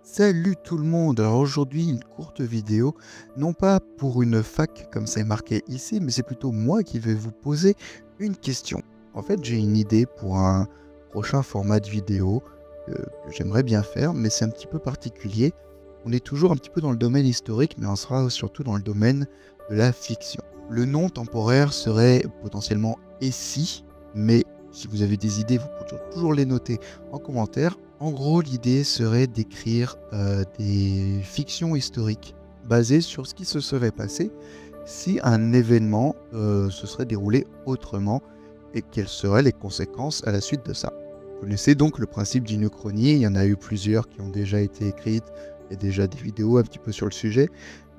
Salut tout le monde, alors aujourd'hui une courte vidéo, non pas pour une fac comme c'est marqué ici, mais c'est plutôt moi qui vais vous poser une question. En fait, j'ai une idée pour un prochain format de vidéo que j'aimerais bien faire, mais c'est un petit peu particulier. On est toujours un petit peu dans le domaine historique, mais on sera surtout dans le domaine de la fiction. Le nom temporaire serait potentiellement "Et si", mais si vous avez des idées, vous pouvez toujours les noter en commentaire. En gros, l'idée serait d'écrire des fictions historiques basées sur ce qui se serait passé si un événement se serait déroulé autrement et quelles seraient les conséquences à la suite de ça. Vous connaissez donc le principe d'une uchronie, il y en a eu plusieurs qui ont déjà été écrites, il y a déjà des vidéos un petit peu sur le sujet,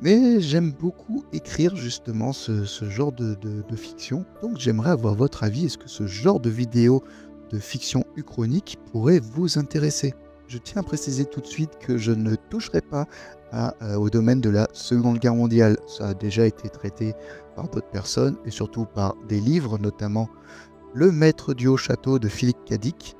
mais j'aime beaucoup écrire justement ce genre de fiction, donc j'aimerais avoir votre avis. Est-ce que ce genre de vidéo de fiction uchronique pourrait vous intéresser? Je tiens à préciser tout de suite que je ne toucherai pas au domaine de la Seconde Guerre mondiale. Ça a déjà été traité par d'autres personnes et surtout par des livres, notamment Le Maître du Haut Château de Philippe Cadic,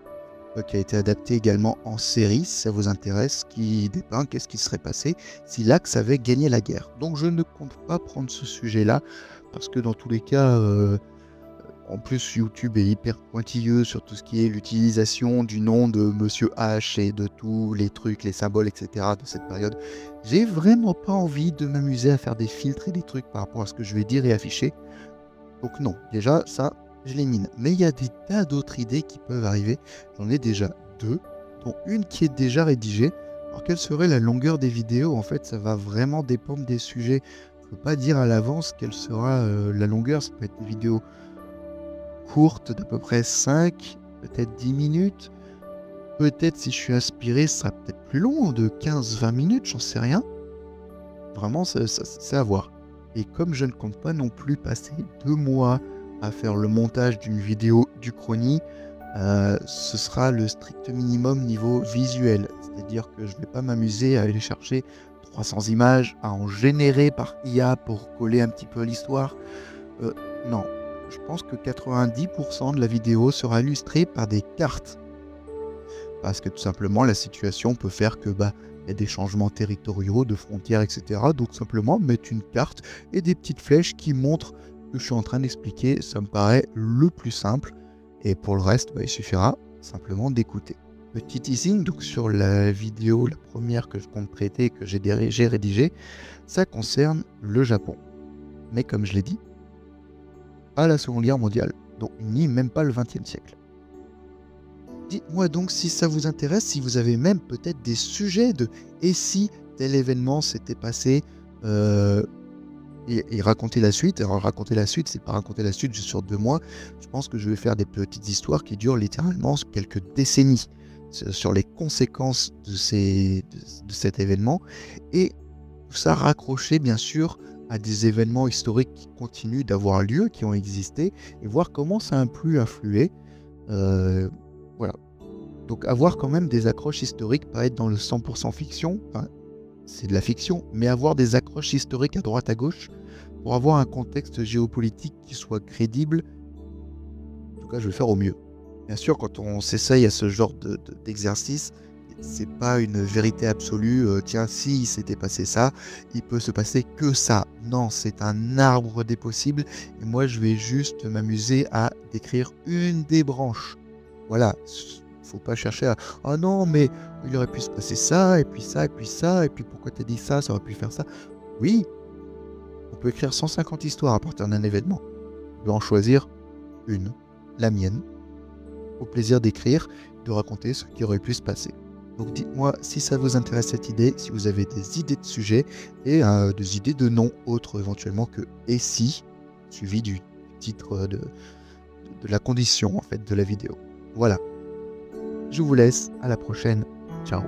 qui a été adapté également en série, si ça vous intéresse, qui dépeint qu'est-ce qui serait passé si l'Axe avait gagné la guerre. Donc je ne compte pas prendre ce sujet-là, parce que dans tous les cas, en plus YouTube est hyper pointilleux sur tout ce qui est l'utilisation du nom de Monsieur H et de tous les trucs, les symboles, etc. de cette période. J'ai vraiment pas envie de m'amuser à faire des filtres et des trucs par rapport à ce que je vais dire et afficher. Donc non, déjà ça, je l'élimine. Mais il y a des tas d'autres idées qui peuvent arriver. J'en ai déjà deux, dont une qui est déjà rédigée. Alors quelle serait la longueur des vidéos? En fait, ça va vraiment dépendre des sujets. Je ne peux pas dire à l'avance quelle sera la longueur. Ça peut être des vidéos courtes d'à peu près 5, peut-être 10 minutes. Peut-être si je suis inspiré, ça sera peut-être plus long, de 15-20 minutes, j'en sais rien. Vraiment, c'est à voir. Et comme je ne compte pas non plus passer 2 mois à faire le montage d'une vidéo d'Uchronie, ce sera le strict minimum niveau visuel. C'est-à-dire que je ne vais pas m'amuser à aller chercher 300 images, à en générer par IA pour coller un petit peu à l'histoire. Non, je pense que 90% de la vidéo sera illustrée par des cartes. Parce que tout simplement, la situation peut faire que il y a des changements territoriaux, de frontières, etc. Donc simplement mettre une carte et des petites flèches qui montrent que je suis en train d'expliquer, ça me paraît le plus simple. Et pour le reste, il suffira simplement d'écouter. Petit teasing, donc sur la vidéo, la première que je compte traiter, que j'ai rédigée, ça concerne le Japon. Mais comme je l'ai dit, pas la Seconde Guerre mondiale, donc ni même pas le XXe siècle. Dites-moi donc si ça vous intéresse, si vous avez même peut-être des sujets de "et si tel événement s'était passé", et raconter la suite. Alors raconter la suite, c'est pas raconter la suite juste sur 2 mois. Je pense que je vais faire des petites histoires qui durent littéralement quelques décennies, sur les conséquences de cet événement, et tout ça raccroché bien sûr à des événements historiques qui continuent d'avoir lieu, qui ont existé, et voir comment ça a pu influer. Voilà. Donc avoir quand même des accroches historiques, pas être dans le 100% fiction, enfin, c'est de la fiction, mais avoir des accroches historiques à droite à gauche pour avoir un contexte géopolitique qui soit crédible. En tout cas, je vais faire au mieux. Bien sûr, quand on s'essaye à ce genre d'exercice, c'est pas une vérité absolue. Tiens, si il s'était passé ça, il peut se passer que ça. Non, c'est un arbre des possibles. Et moi, je vais juste m'amuser à décrire une des branches. Voilà, faut pas chercher à «Ah non, mais il aurait pu se passer ça, et puis ça, et puis ça, et puis pourquoi t'as dit ça? Ça aurait pu faire ça». Oui, on peut écrire 150 histoires à partir d'un événement. Je vais en choisir une, la mienne, au plaisir d'écrire, de raconter ce qui aurait pu se passer. Donc dites-moi si ça vous intéresse cette idée, si vous avez des idées de sujets et des idées de noms autres éventuellement que "et si", suivi du titre de la condition en fait de la vidéo. Voilà. Je vous laisse, à la prochaine. Ciao.